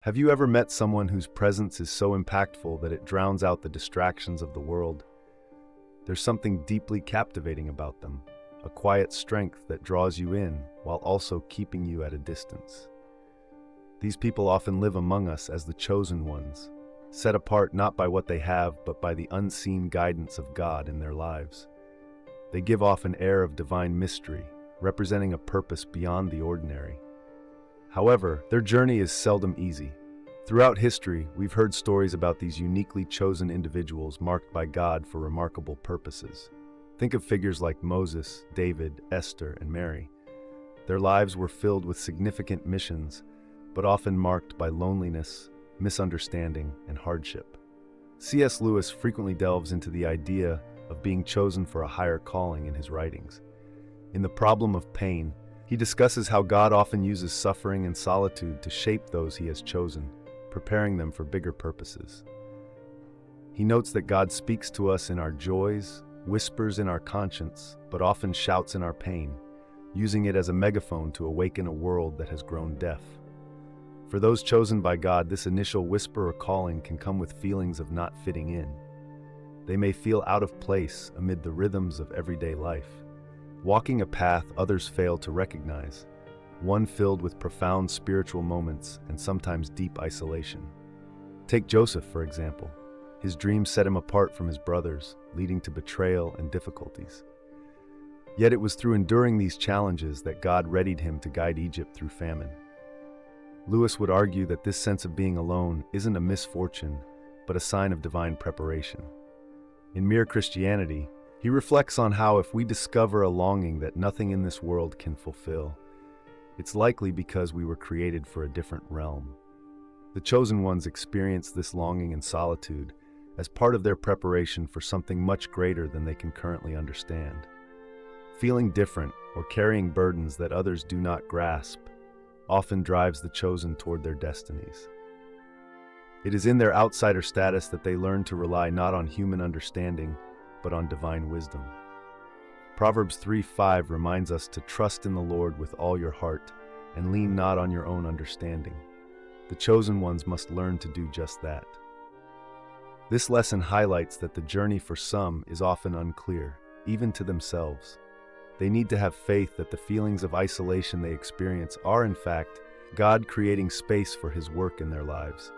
Have you ever met someone whose presence is so impactful that it drowns out the distractions of the world? There's something deeply captivating about them, a quiet strength that draws you in while also keeping you at a distance. These people often live among us as the chosen ones, set apart not by what they have but by the unseen guidance of God in their lives. They give off an air of divine mystery, representing a purpose beyond the ordinary. However, their journey is seldom easy. Throughout history, we've heard stories about these uniquely chosen individuals marked by God for remarkable purposes. Think of figures like Moses, David, Esther, and Mary. Their lives were filled with significant missions, but often marked by loneliness, misunderstanding, and hardship. C.S. Lewis frequently delves into the idea of being chosen for a higher calling in his writings. In The Problem of Pain, he discusses how God often uses suffering and solitude to shape those he has chosen, preparing them for bigger purposes. He notes that God speaks to us in our joys, whispers in our conscience, but often shouts in our pain, using it as a megaphone to awaken a world that has grown deaf. For those chosen by God, this initial whisper or calling can come with feelings of not fitting in. They may feel out of place amid the rhythms of everyday life, walking a path others fail to recognize, one filled with profound spiritual moments and sometimes deep isolation. Take Joseph, for example. His dreams set him apart from his brothers, leading to betrayal and difficulties. Yet it was through enduring these challenges that God readied him to guide Egypt through famine. Lewis would argue that this sense of being alone isn't a misfortune, but a sign of divine preparation. In Mere Christianity, he reflects on how if we discover a longing that nothing in this world can fulfill, it's likely because we were created for a different realm. The chosen ones experience this longing in solitude as part of their preparation for something much greater than they can currently understand. Feeling different or carrying burdens that others do not grasp often drives the chosen toward their destinies. It is in their outsider status that they learn to rely not on human understanding, but on divine wisdom. Proverbs 3:5 reminds us to trust in the Lord with all your heart and lean not on your own understanding. The chosen ones must learn to do just that. This lesson highlights that the journey for some is often unclear, even to themselves. They need to have faith that the feelings of isolation they experience are, in fact, God creating space for His work in their lives.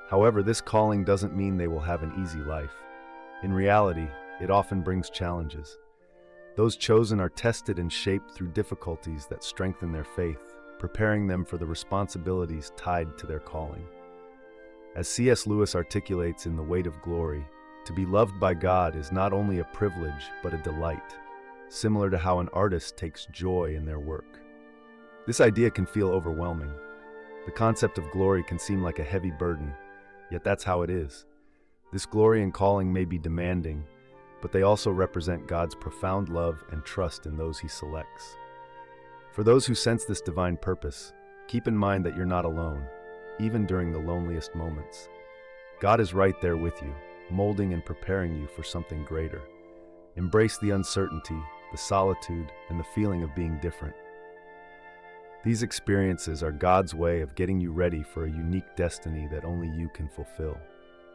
However, this calling doesn't mean they will have an easy life. In reality, it often brings challenges. Those chosen are tested and shaped through difficulties that strengthen their faith, preparing them for the responsibilities tied to their calling. As C.S. Lewis articulates in The Weight of Glory, to be loved by God is not only a privilege but a delight, similar to how an artist takes joy in their work. This idea can feel overwhelming. The concept of glory can seem like a heavy burden, yet that's how it is. This glory and calling may be demanding, but they also represent God's profound love and trust in those He selects. For those who sense this divine purpose, keep in mind that you're not alone, even during the loneliest moments. God is right there with you, molding and preparing you for something greater. Embrace the uncertainty, the solitude, and the feeling of being different. These experiences are God's way of getting you ready for a unique destiny that only you can fulfill.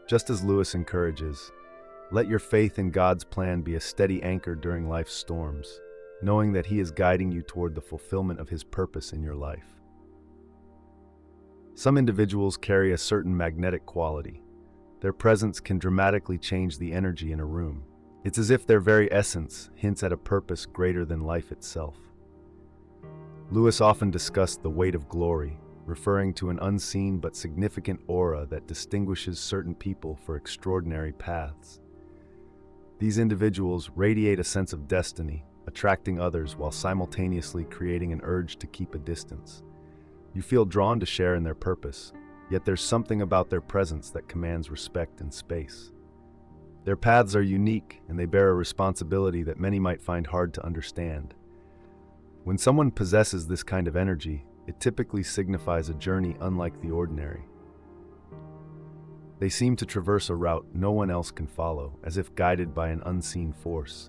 Just as Lewis encourages, let your faith in God's plan be a steady anchor during life's storms, knowing that He is guiding you toward the fulfillment of His purpose in your life. Some individuals carry a certain magnetic quality. Their presence can dramatically change the energy in a room. It's as if their very essence hints at a purpose greater than life itself. Lewis often discussed the weight of glory, referring to an unseen but significant aura that distinguishes certain people for extraordinary paths. These individuals radiate a sense of destiny, attracting others while simultaneously creating an urge to keep a distance. You feel drawn to share in their purpose, yet there's something about their presence that commands respect and space. Their paths are unique, and they bear a responsibility that many might find hard to understand. When someone possesses this kind of energy, it typically signifies a journey unlike the ordinary. They seem to traverse a route no one else can follow, as if guided by an unseen force.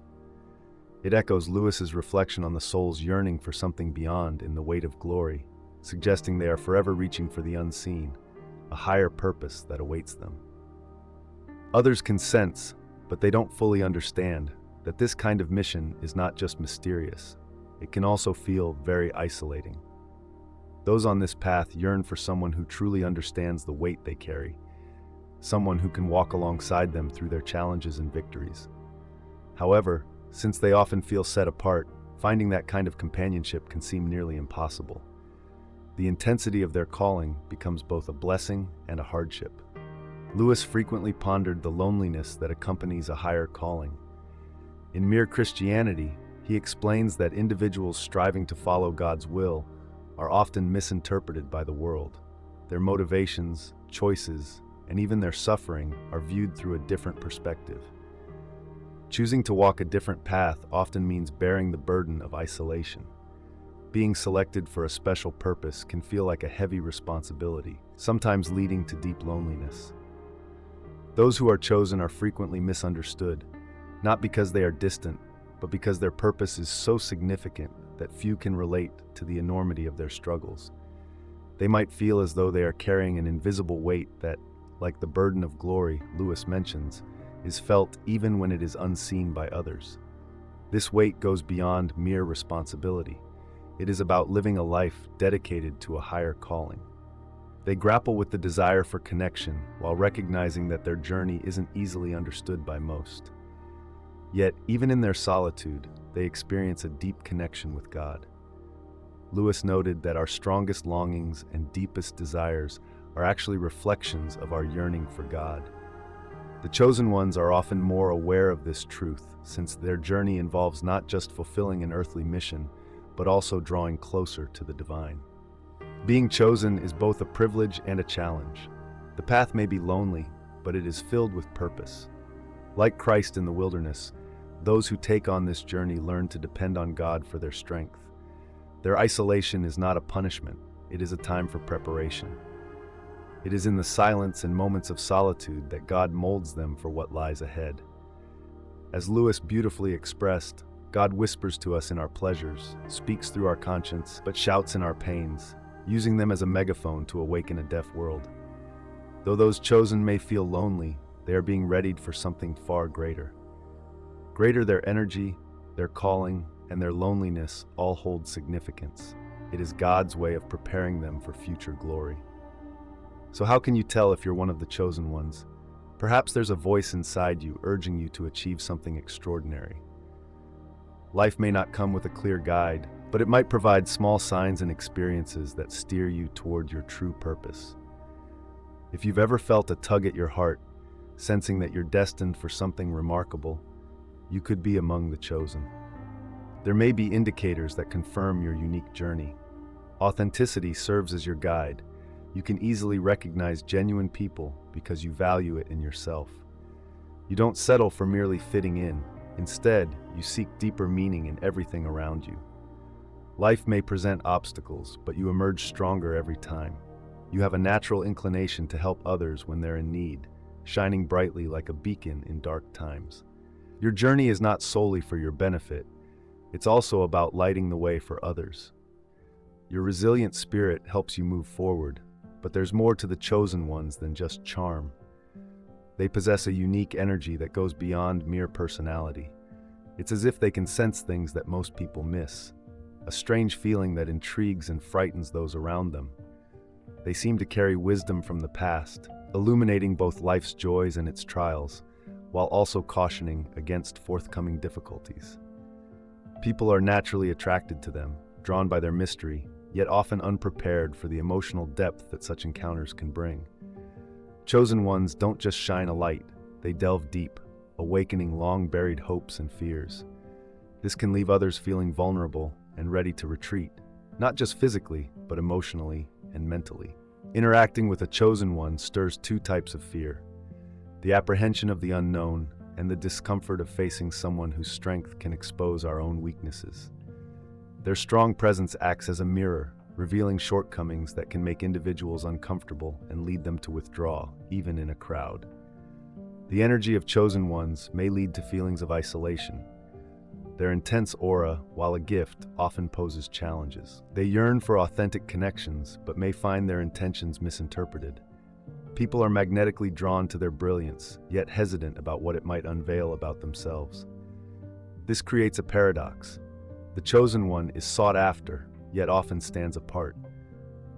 It echoes Lewis's reflection on the soul's yearning for something beyond in The Weight of Glory, suggesting they are forever reaching for the unseen, a higher purpose that awaits them. Others can sense, but they don't fully understand, that this kind of mission is not just mysterious, it can also feel very isolating. Those on this path yearn for someone who truly understands the weight they carry, someone who can walk alongside them through their challenges and victories. However, since they often feel set apart, finding that kind of companionship can seem nearly impossible. The intensity of their calling becomes both a blessing and a hardship. Lewis frequently pondered the loneliness that accompanies a higher calling. In Mere Christianity, he explains that individuals striving to follow God's will are often misinterpreted by the world. Their motivations, choices, and even their suffering are viewed through a different perspective. Choosing to walk a different path often means bearing the burden of isolation. Being selected for a special purpose can feel like a heavy responsibility, sometimes leading to deep loneliness. Those who are chosen are frequently misunderstood, not because they are distant, but because their purpose is so significant that few can relate to the enormity of their struggles. They might feel as though they are carrying an invisible weight that, like the burden of glory Lewis mentions, is felt even when it is unseen by others. This weight goes beyond mere responsibility. It is about living a life dedicated to a higher calling. They grapple with the desire for connection while recognizing that their journey isn't easily understood by most. Yet, even in their solitude, they experience a deep connection with God. Lewis noted that our strongest longings and deepest desires are actually reflections of our yearning for God. The chosen ones are often more aware of this truth, since their journey involves not just fulfilling an earthly mission, but also drawing closer to the divine. Being chosen is both a privilege and a challenge. The path may be lonely, but it is filled with purpose. Like Christ in the wilderness, those who take on this journey learn to depend on God for their strength. Their isolation is not a punishment, it is a time for preparation. It is in the silence and moments of solitude that God molds them for what lies ahead. As Lewis beautifully expressed, God whispers to us in our pleasures, speaks through our conscience, but shouts in our pains, using them as a megaphone to awaken a deaf world. Though those chosen may feel lonely, they are being readied for something far greater. Greater their energy, their calling, and their loneliness all hold significance. It is God's way of preparing them for future glory. So how can you tell if you're one of the chosen ones? Perhaps there's a voice inside you urging you to achieve something extraordinary. Life may not come with a clear guide, but it might provide small signs and experiences that steer you toward your true purpose. If you've ever felt a tug at your heart, sensing that you're destined for something remarkable, you could be among the chosen. There may be indicators that confirm your unique journey. Authenticity serves as your guide. You can easily recognize genuine people because you value it in yourself. You don't settle for merely fitting in. Instead, you seek deeper meaning in everything around you. Life may present obstacles, but you emerge stronger every time. You have a natural inclination to help others when they're in need, shining brightly like a beacon in dark times. Your journey is not solely for your benefit. It's also about lighting the way for others. Your resilient spirit helps you move forward, but there's more to the chosen ones than just charm. They possess a unique energy that goes beyond mere personality. It's as if they can sense things that most people miss, a strange feeling that intrigues and frightens those around them. They seem to carry wisdom from the past, illuminating both life's joys and its trials, while also cautioning against forthcoming difficulties. People are naturally attracted to them, drawn by their mystery, yet often unprepared for the emotional depth that such encounters can bring. Chosen ones don't just shine a light, they delve deep, awakening long-buried hopes and fears. This can leave others feeling vulnerable and ready to retreat, not just physically, but emotionally and mentally. Interacting with a chosen one stirs two types of fear: the apprehension of the unknown and the discomfort of facing someone whose strength can expose our own weaknesses. Their strong presence acts as a mirror, revealing shortcomings that can make individuals uncomfortable and lead them to withdraw, even in a crowd. The energy of chosen ones may lead to feelings of isolation. Their intense aura, while a gift, often poses challenges. They yearn for authentic connections, but may find their intentions misinterpreted. People are magnetically drawn to their brilliance, yet hesitant about what it might unveil about themselves. This creates a paradox. The chosen one is sought after, yet often stands apart.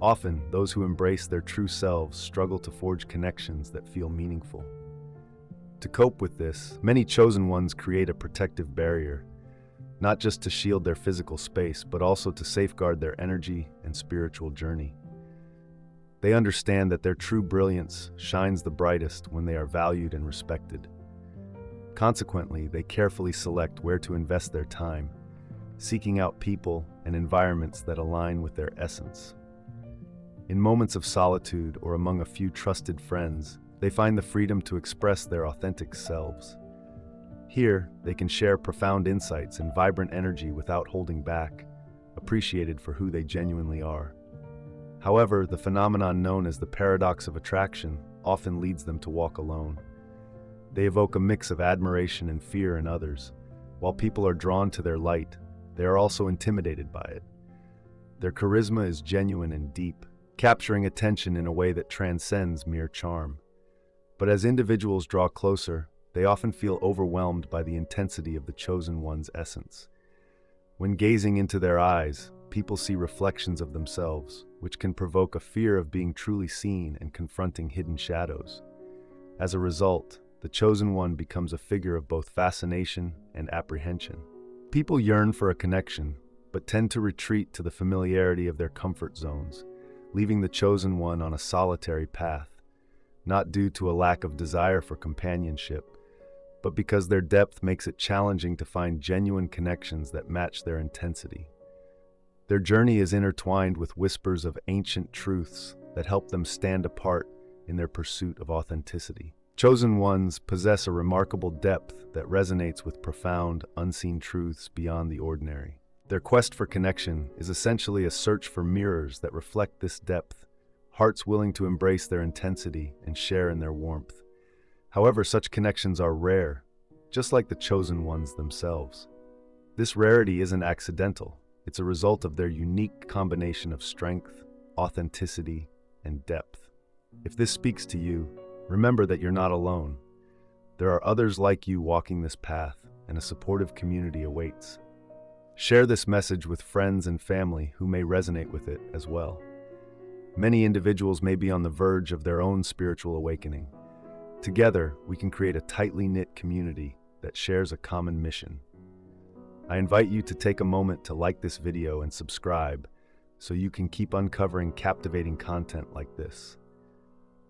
Often, those who embrace their true selves struggle to forge connections that feel meaningful. To cope with this, many chosen ones create a protective barrier, not just to shield their physical space, but also to safeguard their energy and spiritual journey. They understand that their true brilliance shines the brightest when they are valued and respected. Consequently, they carefully select where to invest their time, seeking out people and environments that align with their essence. In moments of solitude or among a few trusted friends, they find the freedom to express their authentic selves. Here, they can share profound insights and vibrant energy without holding back, appreciated for who they genuinely are. However, the phenomenon known as the paradox of attraction often leads them to walk alone. They evoke a mix of admiration and fear in others. While people are drawn to their light, they are also intimidated by it. Their charisma is genuine and deep, capturing attention in a way that transcends mere charm. But as individuals draw closer, they often feel overwhelmed by the intensity of the chosen one's essence. When gazing into their eyes, people see reflections of themselves, which can provoke a fear of being truly seen and confronting hidden shadows. As a result, the chosen one becomes a figure of both fascination and apprehension. People yearn for a connection, but tend to retreat to the familiarity of their comfort zones, leaving the chosen one on a solitary path, not due to a lack of desire for companionship, but because their depth makes it challenging to find genuine connections that match their intensity. Their journey is intertwined with whispers of ancient truths that help them stand apart in their pursuit of authenticity. Chosen ones possess a remarkable depth that resonates with profound, unseen truths beyond the ordinary. Their quest for connection is essentially a search for mirrors that reflect this depth, hearts willing to embrace their intensity and share in their warmth. However, such connections are rare, just like the chosen ones themselves. This rarity isn't accidental. It's a result of their unique combination of strength, authenticity, and depth. If this speaks to you, remember that you're not alone. There are others like you walking this path, and a supportive community awaits. Share this message with friends and family who may resonate with it as well. Many individuals may be on the verge of their own spiritual awakening. Together, we can create a tightly knit community that shares a common mission. I invite you to take a moment to like this video and subscribe so you can keep uncovering captivating content like this.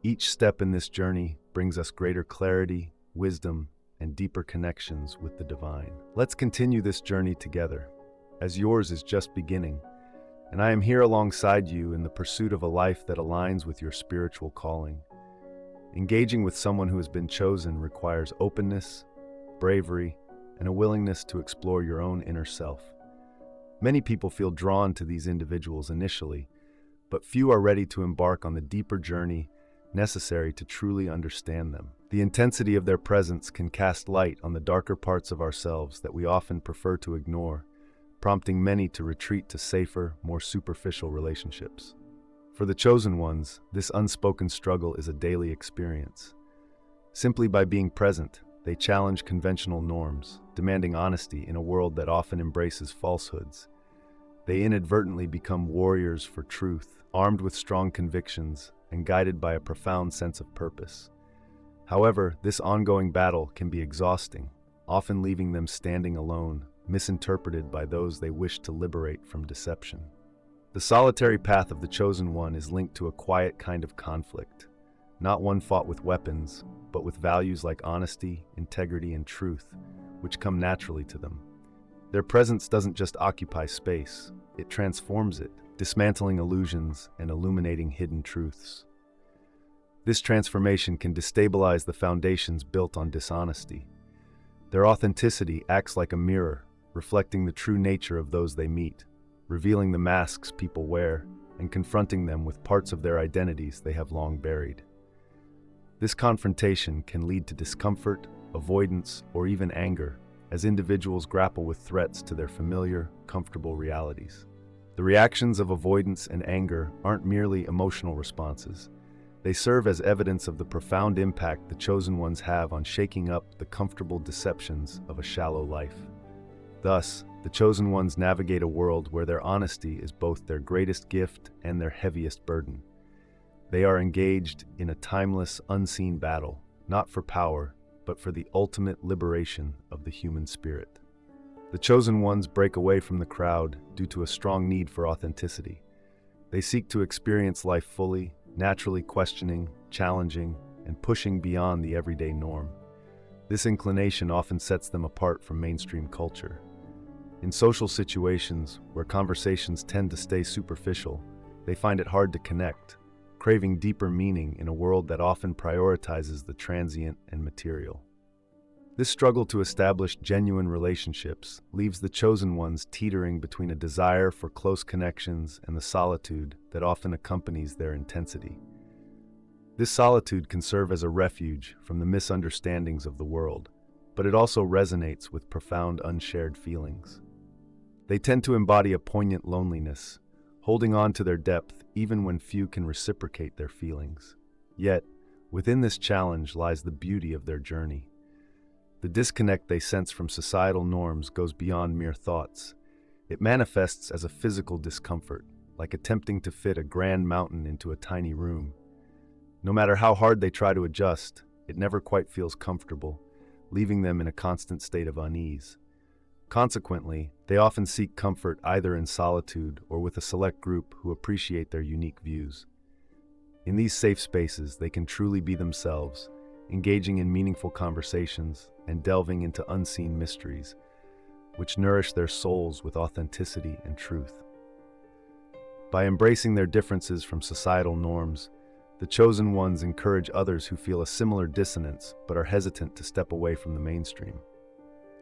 Each step in this journey brings us greater clarity, wisdom, and deeper connections with the divine. Let's continue this journey together, as yours is just beginning, and I am here alongside you in the pursuit of a life that aligns with your spiritual calling. Engaging with someone who has been chosen requires openness, bravery, and a willingness to explore your own inner self. Many people feel drawn to these individuals initially, but few are ready to embark on the deeper journey necessary to truly understand them. The intensity of their presence can cast light on the darker parts of ourselves that we often prefer to ignore, prompting many to retreat to safer, more superficial relationships. For the chosen ones, this unspoken struggle is a daily experience. Simply by being present, they challenge conventional norms, demanding honesty in a world that often embraces falsehoods. They inadvertently become warriors for truth, armed with strong convictions and guided by a profound sense of purpose. However, this ongoing battle can be exhausting, often leaving them standing alone, misinterpreted by those they wish to liberate from deception. The solitary path of the chosen one is linked to a quiet kind of conflict, not one fought with weapons, but with values like honesty, integrity, and truth, which come naturally to them. Their presence doesn't just occupy space, it transforms it, dismantling illusions and illuminating hidden truths. This transformation can destabilize the foundations built on dishonesty. Their authenticity acts like a mirror, reflecting the true nature of those they meet, revealing the masks people wear, and confronting them with parts of their identities they have long buried. This confrontation can lead to discomfort, avoidance, or even anger, as individuals grapple with threats to their familiar, comfortable realities. The reactions of avoidance and anger aren't merely emotional responses. They serve as evidence of the profound impact the chosen ones have on shaking up the comfortable deceptions of a shallow life. Thus, the chosen ones navigate a world where their honesty is both their greatest gift and their heaviest burden. They are engaged in a timeless, unseen battle, not for power, but for the ultimate liberation of the human spirit. The chosen ones break away from the crowd due to a strong need for authenticity. They seek to experience life fully, naturally questioning, challenging, and pushing beyond the everyday norm. This inclination often sets them apart from mainstream culture. In social situations where conversations tend to stay superficial, they find it hard to connect, craving deeper meaning in a world that often prioritizes the transient and material. This struggle to establish genuine relationships leaves the chosen ones teetering between a desire for close connections and the solitude that often accompanies their intensity. This solitude can serve as a refuge from the misunderstandings of the world, but it also resonates with profound unshared feelings. They tend to embody a poignant loneliness, holding on to their depth even when few can reciprocate their feelings. Yet, within this challenge lies the beauty of their journey. The disconnect they sense from societal norms goes beyond mere thoughts. It manifests as a physical discomfort, like attempting to fit a grand mountain into a tiny room. No matter how hard they try to adjust, it never quite feels comfortable, leaving them in a constant state of unease. Consequently, they often seek comfort either in solitude or with a select group who appreciate their unique views. In these safe spaces, they can truly be themselves, engaging in meaningful conversations and delving into unseen mysteries, which nourish their souls with authenticity and truth. By embracing their differences from societal norms, the chosen ones encourage others who feel a similar dissonance but are hesitant to step away from the mainstream.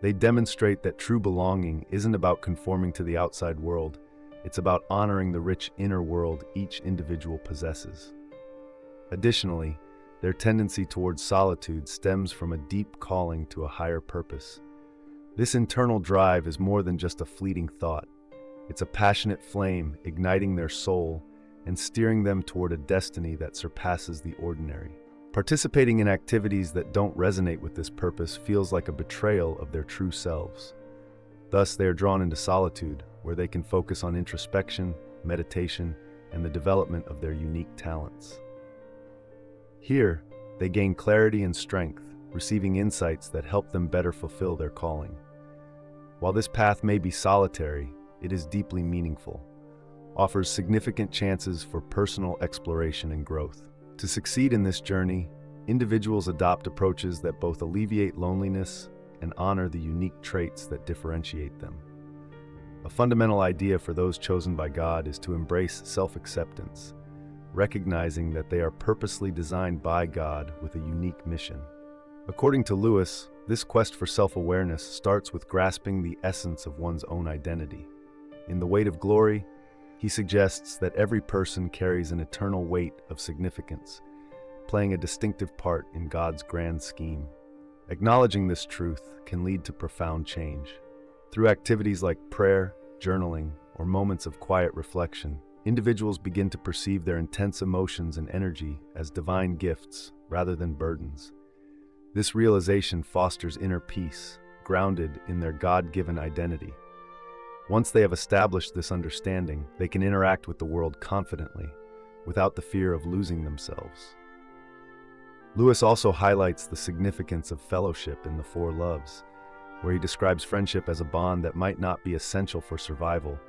They demonstrate that true belonging isn't about conforming to the outside world, it's about honoring the rich inner world each individual possesses. Additionally, their tendency towards solitude stems from a deep calling to a higher purpose. This internal drive is more than just a fleeting thought. It's a passionate flame igniting their soul and steering them toward a destiny that surpasses the ordinary. Participating in activities that don't resonate with this purpose feels like a betrayal of their true selves. Thus, they are drawn into solitude, where they can focus on introspection, meditation, and the development of their unique talents. Here, they gain clarity and strength, receiving insights that help them better fulfill their calling. While this path may be solitary, it is deeply meaningful, offers significant chances for personal exploration and growth. To succeed in this journey, individuals adopt approaches that both alleviate loneliness and honor the unique traits that differentiate them. A fundamental idea for those chosen by God is to embrace self-acceptance, recognizing that they are purposely designed by God with a unique mission. According to Lewis, this quest for self-awareness starts with grasping the essence of one's own identity. In The Weight of Glory, he suggests that every person carries an eternal weight of significance, playing a distinctive part in God's grand scheme. Acknowledging this truth can lead to profound change. Through activities like prayer, journaling, or moments of quiet reflection, individuals begin to perceive their intense emotions and energy as divine gifts rather than burdens. This realization fosters inner peace, grounded in their God-given identity. Once they have established this understanding, they can interact with the world confidently, without the fear of losing themselves. Lewis also highlights the significance of fellowship in the Four Loves, where he describes friendship as a bond that might not be essential for survival,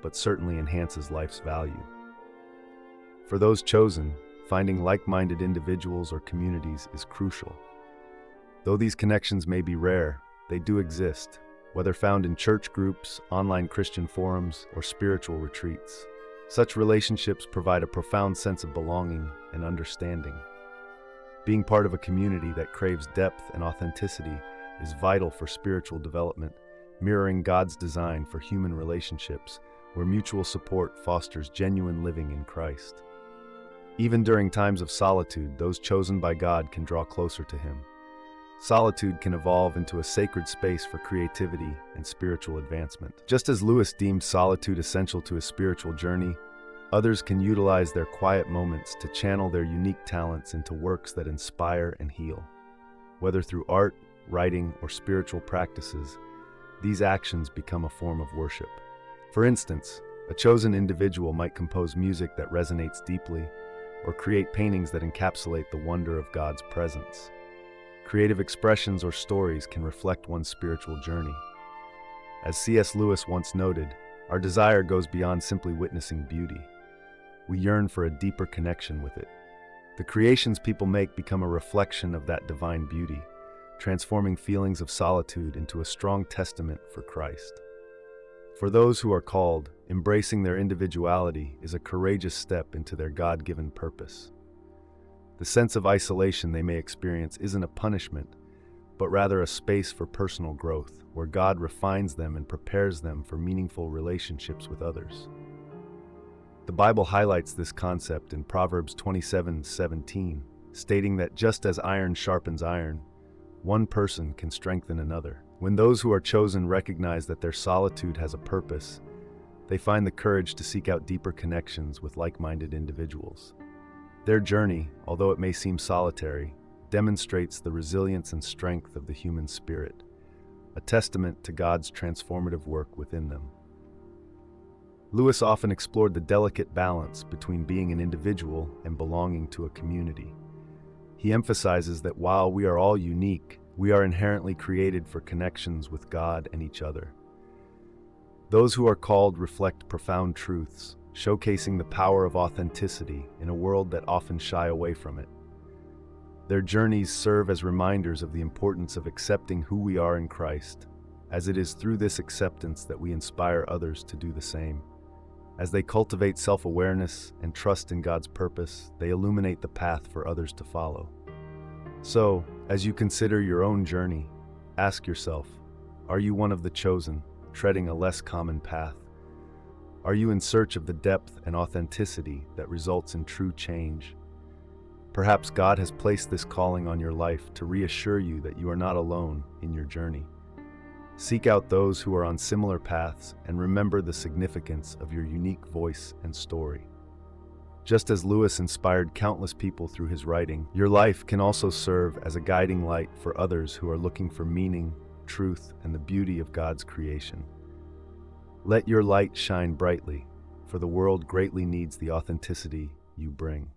but certainly enhances life's value. For those chosen, finding like-minded individuals or communities is crucial. Though these connections may be rare, they do exist, whether found in church groups, online Christian forums, or spiritual retreats. Such relationships provide a profound sense of belonging and understanding. Being part of a community that craves depth and authenticity is vital for spiritual development, mirroring God's design for human relationships, where mutual support fosters genuine living in Christ. Even during times of solitude, those chosen by God can draw closer to Him. Solitude can evolve into a sacred space for creativity and spiritual advancement. Just as Lewis deemed solitude essential to his spiritual journey, Others can utilize their quiet moments to channel their unique talents into works that inspire and heal. Whether through art, writing, or spiritual practices, these actions become a form of worship. For instance, a chosen individual might compose music that resonates deeply, or create paintings that encapsulate the wonder of God's presence. Creative expressions or stories can reflect one's spiritual journey. As C.S. Lewis once noted, our desire goes beyond simply witnessing beauty. We yearn for a deeper connection with it. The creations people make become a reflection of that divine beauty, transforming feelings of solitude into a strong testament for Christ. For those who are called, embracing their individuality is a courageous step into their God-given purpose. The sense of isolation they may experience isn't a punishment, but rather a space for personal growth, where God refines them and prepares them for meaningful relationships with others. The Bible highlights this concept in Proverbs 27:17, stating that just as iron sharpens iron, one person can strengthen another. When those who are chosen recognize that their solitude has a purpose, they find the courage to seek out deeper connections with like-minded individuals. Their journey, although it may seem solitary, demonstrates the resilience and strength of the human spirit, a testament to God's transformative work within them. Lewis often explored the delicate balance between being an individual and belonging to a community. He emphasizes that while we are all unique, we are inherently created for connections with God and each other. Those who are called reflect profound truths, showcasing the power of authenticity in a world that often shy away from it. Their journeys serve as reminders of the importance of accepting who we are in Christ, as it is through this acceptance that we inspire others to do the same. As they cultivate self-awareness and trust in God's purpose, they illuminate the path for others to follow. So, as you consider your own journey, ask yourself, are you one of the chosen, treading a less common path? Are you in search of the depth and authenticity that results in true change? Perhaps God has placed this calling on your life to reassure you that you are not alone in your journey. Seek out those who are on similar paths and remember the significance of your unique voice and story. Just as Lewis inspired countless people through his writing, your life can also serve as a guiding light for others who are looking for meaning, truth, and the beauty of God's creation. Let your light shine brightly, for the world greatly needs the authenticity you bring.